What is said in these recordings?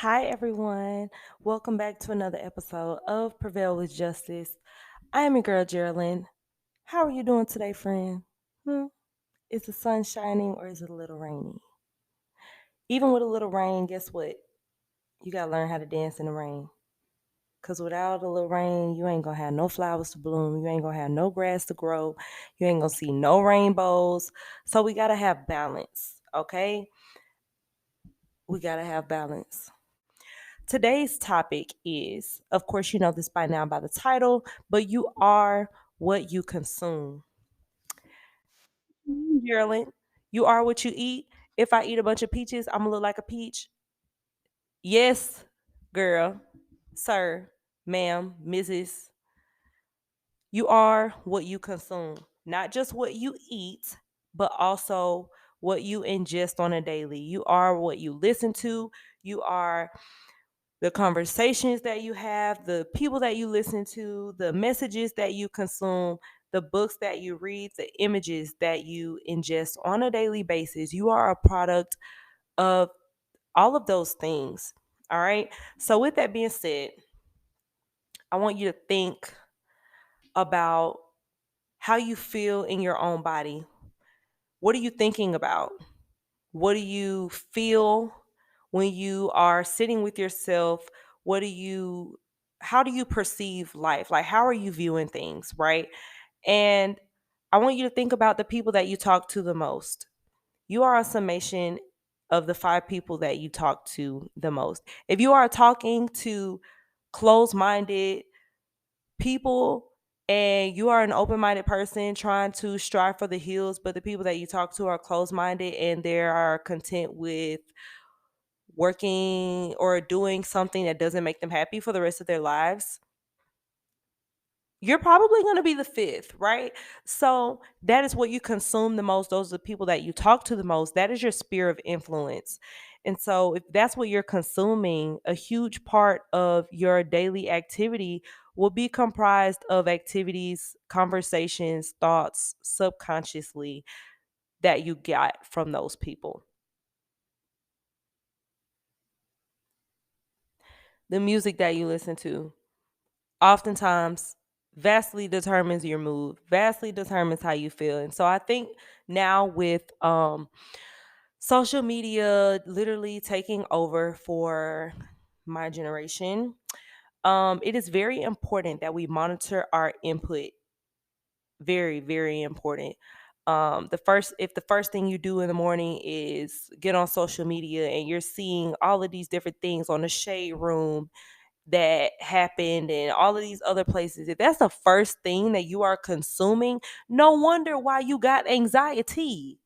Hi, everyone. Welcome back to another episode of Prevailing Justice. I am your girl, Geraldine. How are you doing today, friend? Hmm? Is the sun shining or is it a little rainy? Even with a little rain, guess what? You got to learn how to dance in the rain. Because without a little rain, you ain't going to have no flowers to bloom. You ain't going to have no grass to grow. You ain't going to see no rainbows. So we got to have balance, okay? We got to have balance. Today's topic is, of course, you know this by now by the title, but you are what you consume. Geraldine, you are what you eat. If I eat a bunch of peaches, I'm gonna look like a peach. Yes, girl, sir, ma'am, Mrs. You are what you consume. Not just what you eat, but also what you ingest on a daily. You are what you listen to. You are the conversations that you have, the people that you listen to, the messages that you consume, the books that you read, the images that you ingest on a daily basis. You are a product of all of those things. All right. So, with that being said, I want you to think about how you feel in your own body. What are you thinking about? What do you feel when you are sitting with yourself? What do you how do you perceive life? Like how are you viewing things, right? And I want you to think about the people that you talk to the most. You are a summation of the five people that you talk to the most. If you are talking to closed-minded people and you are an open-minded person trying to strive for the hills, but the people that you talk to are closed-minded and they are content with working or doing something that doesn't make them happy for the rest of their lives, you're probably going to be the fifth, right? So that is what you consume the most. Those are the people that you talk to the most. That is your sphere of influence. And so if that's what you're consuming, a huge part of your daily activity will be comprised of activities, conversations, thoughts subconsciously that you got from those people. The music that you listen to, oftentimes vastly determines your mood, vastly determines how you feel. And so I think now with social media literally taking over for my generation, it is very important that we monitor our input. Very, very important. If the first thing you do in the morning is get on social media and you're seeing all of these different things on the shade room that happened and all of these other places, if that's the first thing that you are consuming, no wonder why you got anxiety.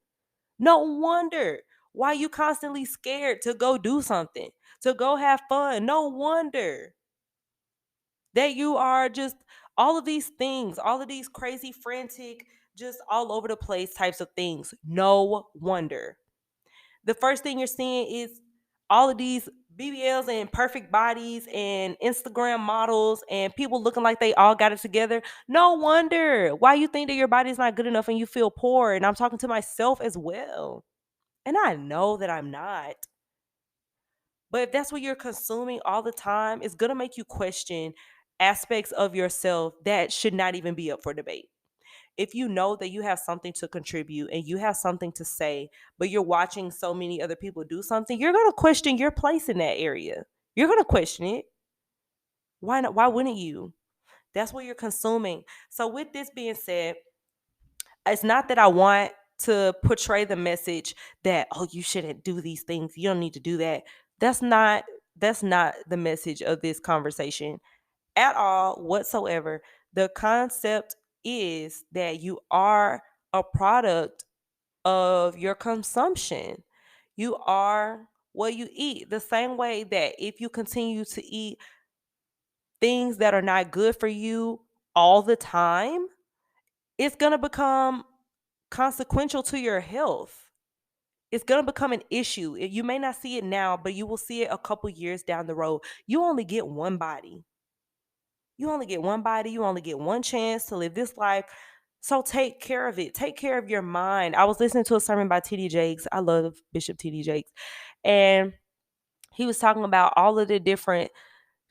No wonder why you constantly scared to go do something, to go have fun. No wonder that you are just all of these things, all of these crazy, frantic, just all over the place types of things. No wonder. The first thing you're seeing is all of these BBLs and perfect bodies and Instagram models and people looking like they all got it together. No wonder why you think that your body's not good enough and you feel poor. And I'm talking to myself as well. And I know that I'm not. But if that's what you're consuming all the time, it's going to make you question aspects of yourself that should not even be up for debate. If you know that you have something to contribute and you have something to say, but you're watching so many other people do something, you're going to question your place in that area. You're going to question it. Why not? Why wouldn't you? That's what you're consuming. So, with this being said, it's not that I want to portray the message that, oh, you shouldn't do these things, you don't need to do that. That's not that's not the message of this conversation at all whatsoever. The concept is that you are a product of your consumption. You are what you eat, the same way that if you continue to eat things that are not good for you all the time, it's going to become consequential to your health. It's going to become an issue. You may not see it now, but you will see it a couple years down the road. You only get one body. You only get one body. You only get one chance to live this life. So take care of it. Take care of your mind. I was listening to a sermon by T.D. Jakes. I love Bishop T.D. Jakes. And He was talking about all of the different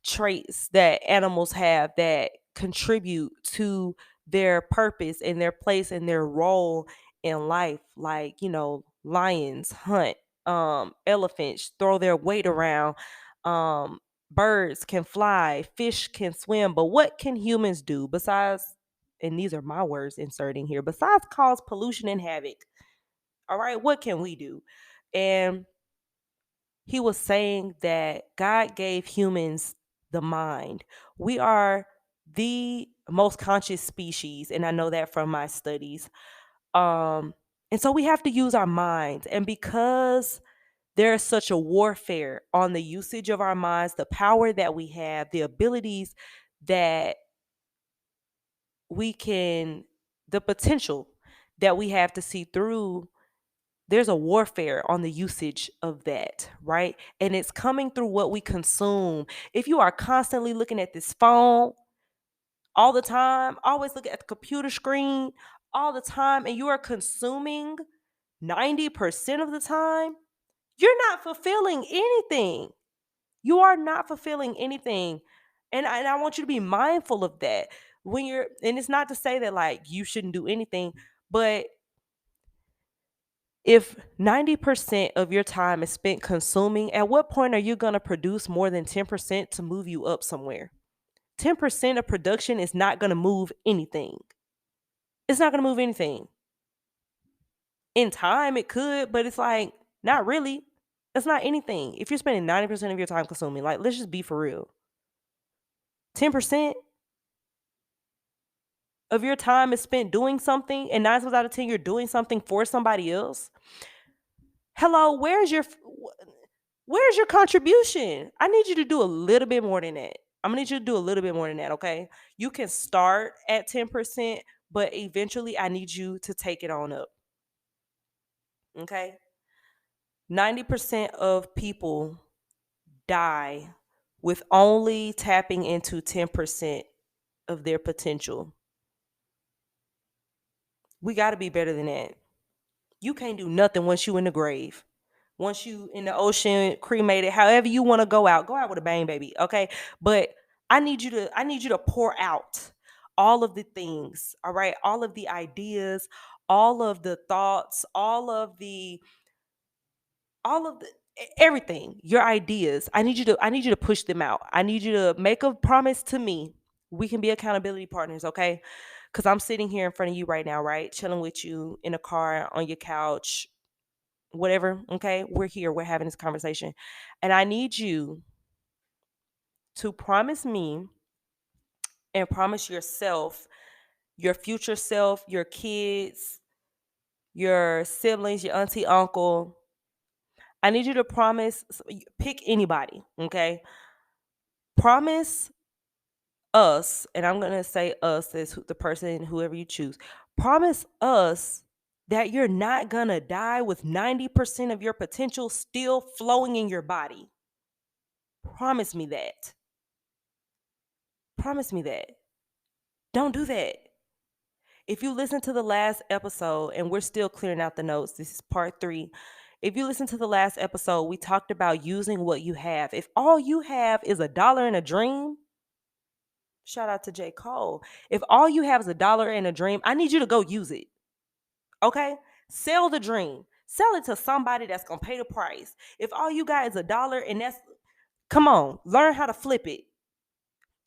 traits that animals have that contribute to their purpose and their place and their role in life. Like, lions hunt, elephants throw their weight around, um, birds can fly, fish can swim. But what can humans do besides, and these are my words inserting here, besides cause pollution and havoc? All right, what can we do? And he was saying that God gave humans the mind. We are the most conscious species, and I know that from my studies. And so we have to use our minds. And because there's such a warfare on the usage of our minds, the power that we have, the abilities that we can, the potential that we have to see through, there's a warfare on the usage of that, right? And it's coming through what we consume. If you are constantly looking at this phone all the time, always looking at the computer screen all the time, and you are consuming 90% of the time, you're not fulfilling anything. You are not fulfilling anything. And I want you to be mindful of that when you're, and it's not to say that like you shouldn't do anything, but if 90% of your time is spent consuming, at what point are you going to produce more than 10% to move you up somewhere? 10% of production is not going to move anything. It's not going to move anything. In time, it could, but it's like, not really. It's not anything. If you're spending 90% of your time consuming, like, let's just be for real. 10% of your time is spent doing something, and 9 times out of 10, you're doing something for somebody else. Hello, where's your contribution? I need you to do a little bit more than that. I'm gonna need you to do a little bit more than that, okay? You can start at 10%, but eventually I need you to take it on up. Okay? 90% of people die with only tapping into 10% of their potential. We gotta be better than that. You can't do nothing once you in the grave. Once you in the ocean, cremated, however you want to go out with a bang, baby. Okay. But I need you to pour out all of the things, all right, all of the ideas, all of the thoughts, all of the everything, your ideas. I need you to push them out. I need you to make a promise to me. We can be accountability partners, okay? Because I'm sitting here in front of you right now, right? Chilling with you in a car, on your couch, whatever. Okay. We're here. We're having this conversation. And I need you to promise me and promise yourself, your future self, your kids, your siblings, your auntie, uncle. I need you to promise, pick anybody. Okay. Promise us, and I'm going to say us as the person, whoever you choose. Promise us that you're not going to die with 90% of your potential still flowing in your body. Promise me that. Promise me that. Don't do that. If you listen to the last episode, and we're still clearing out the notes, this is part 3. If you listen to the last episode, we talked about using what you have. If all you have is a dollar and a dream, shout out to J. Cole. If all you have is a dollar and a dream, I need you to go use it. Okay? Sell the dream. Sell it to somebody that's going to pay the price. If all you got is a dollar and come on, learn how to flip it.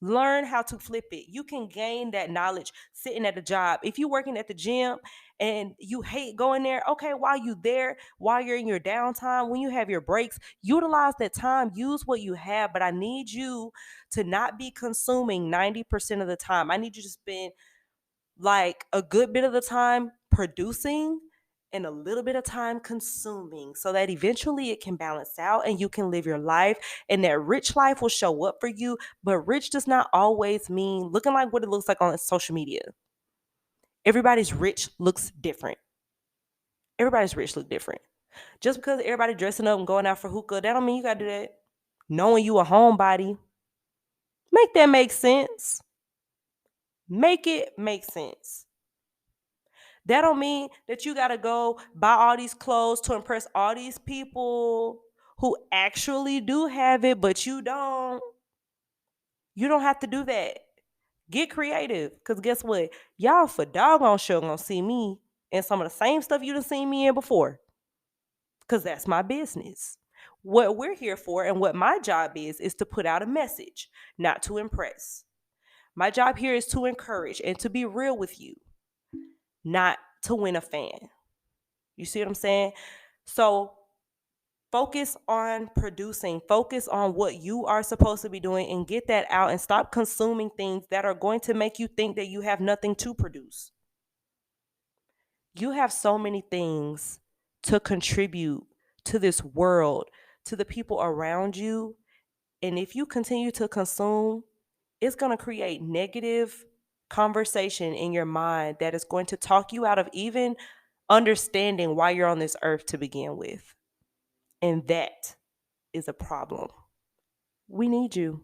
Learn how to flip it. You can gain that knowledge sitting at a job. If you're working at the gym and you hate going there, okay, while you there, while you're in your downtime, when you have your breaks, utilize that time, use what you have. But I need you to not be consuming 90% of the time. I need you to spend like a good bit of the time producing and a little bit of time consuming so that eventually it can balance out and you can live your life and that rich life will show up for you. But rich does not always mean looking like what it looks like on social media. Everybody's rich looks different. Everybody's rich look different. Just because everybody dressing up and going out for hookah, that don't mean you gotta do that. Knowing you a homebody, make that make sense. Make it make sense. That don't mean that you gotta go buy all these clothes to impress all these people who actually do have it, but you don't. You don't have to do that. Get creative. Cause guess what? Y'all for doggone sure gonna see me in some of the same stuff you done seen me in before. Cause that's my business. What we're here for and what my job is to put out a message, not to impress. My job here is to encourage and to be real with you, not to win a fan. You see what I'm saying? So focus on producing, focus on what you are supposed to be doing and get that out and stop consuming things that are going to make you think that you have nothing to produce. You have so many things to contribute to this world, to the people around you. And if you continue to consume, it's going to create negative conversation in your mind that is going to talk you out of even understanding why you're on this earth to begin with. And that is a problem. We need you.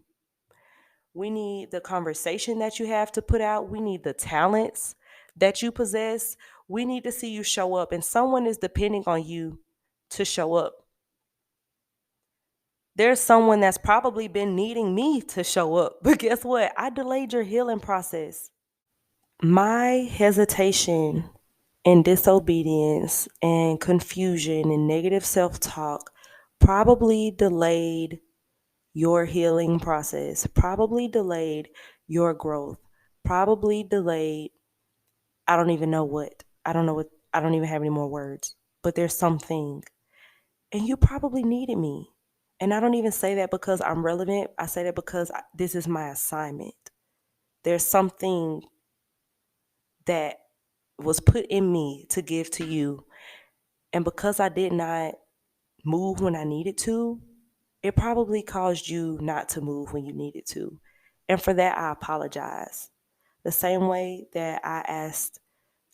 We need the conversation that you have to put out. We need the talents that you possess. We need to see you show up, and someone is depending on you to show up. There's someone that's probably been needing me to show up, but guess what? I delayed your healing process. My hesitation and disobedience and confusion and negative self talk probably delayed your healing process, probably delayed your growth, probably delayed, I don't even know what. I don't know what, I don't even have any more words, but there's something. And you probably needed me. And I don't even say that because I'm relevant. I say that because this is my assignment. There's something that was put in me to give to you. And because I did not move when I needed to, it probably caused you not to move when you needed to. And for that, I apologize. The same way that I asked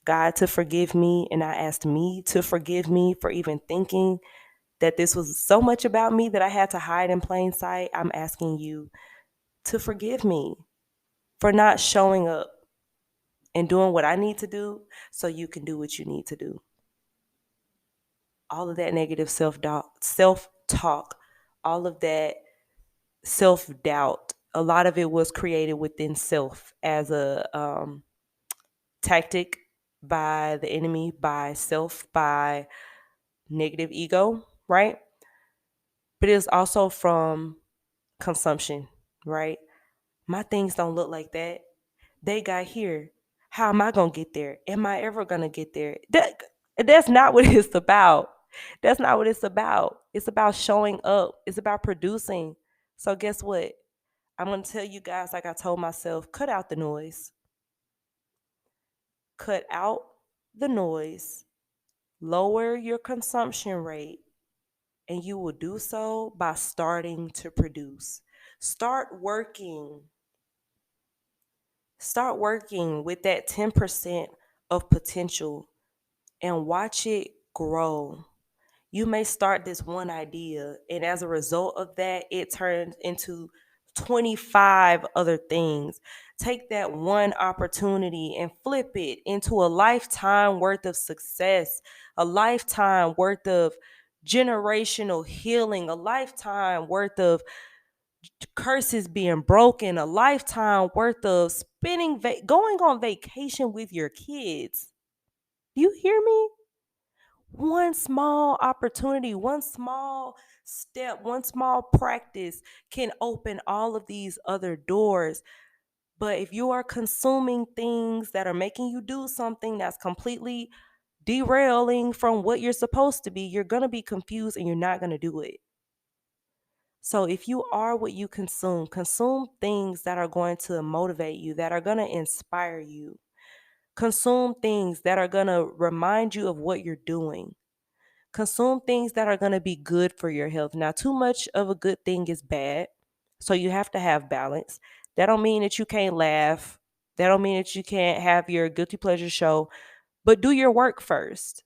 God to forgive me and I asked me to forgive me for even thinking that this was so much about me that I had to hide in plain sight, I'm asking you to forgive me for not showing up and doing what I need to do so you can do what you need to do. All of that negative self-talk, all of that self-doubt, a lot of it was created within self as a tactic by the enemy, by self, by negative ego, right? But it's also from consumption, right? My things don't look like that. They got here. How am I gonna get there? Am I ever gonna get there? That's not what it's about. That's not what it's about. It's about showing up. It's about producing. So guess what? I'm gonna tell you guys, like I told myself, cut out the noise. Cut out the noise. Lower your consumption rate. And you will do so by starting to produce. Start working. Start working with that 10% of potential and watch it grow. You may start this one idea, and as a result of that, it turns into 25 other things. Take that one opportunity and flip it into a lifetime worth of success, a lifetime worth of generational healing, a lifetime worth of curses being broken, a lifetime worth of going on vacation with your kids. Do you hear me? One small opportunity, one small step, one small practice can open all of these other doors. But if you are consuming things that are making you do something that's completely derailing from what you're supposed to be, you're going to be confused and you're not going to do it. So if you are what you consume, consume things that are going to motivate you, that are going to inspire you. Consume things that are going to remind you of what you're doing. Consume things that are going to be good for your health. Now, too much of a good thing is bad. So you have to have balance. That don't mean that you can't laugh. That don't mean that you can't have your guilty pleasure show, but do your work first.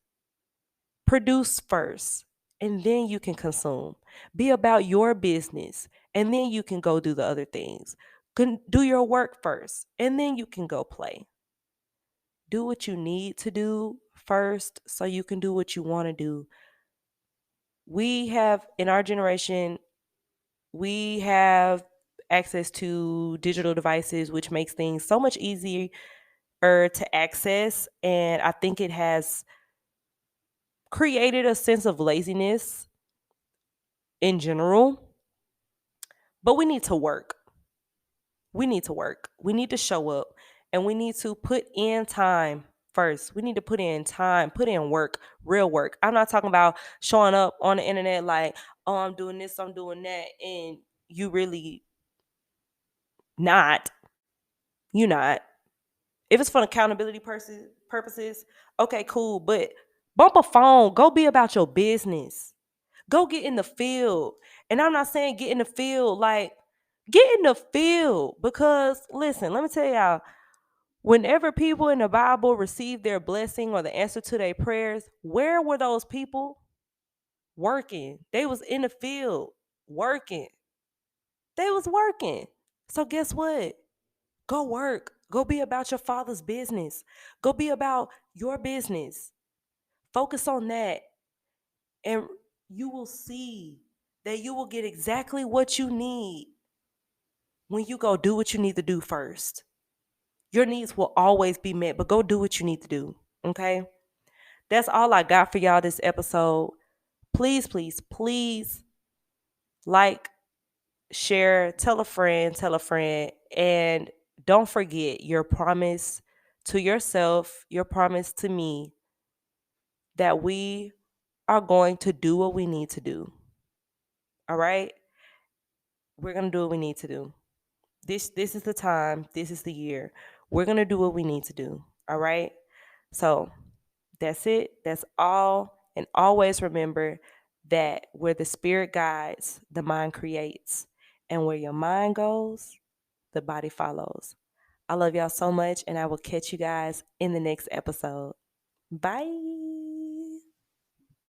Produce first, and then you can consume. Be about your business, and then you can go do the other things. Do your work first, and then you can go play. Do what you need to do first so you can do what you want to do. We have, in our generation, we have access to digital devices, which makes things so much easier to access. And I think it has created a sense of laziness in general. But we need to work. We need to work. We need to show up, and we need to put in time first. We need to put in time, put in work, real work. I'm not talking about showing up on the internet like, oh, I'm doing this, I'm doing that, and you really not. You not. If it's for accountability purposes, okay, cool. But bump a phone. Go be about your business. Go get in the field. And I'm not saying get in the field like get in the field because listen, let me tell y'all, whenever people in the Bible received their blessing or the answer to their prayers, where were those people? Working. They was in the field working. They was working. So guess what? Go work. Go be about your father's business. Go be about your business. Focus on that. And you will see that you will get exactly what you need when you go do what you need to do first. Your needs will always be met, but go do what you need to do. Okay? That's all I got for y'all this episode. Please, please, please like, share, tell a friend, and don't forget your promise to yourself, your promise to me that we are going to do what we need to do. All right? We're going to do what we need to do. This is the time, this is the year. We're going to do what we need to do. All right? So, that's it. That's all. And always remember that where the spirit guides, the mind creates. And where your mind goes, the body follows. I love y'all so much, and I will catch you guys in the next episode. Bye.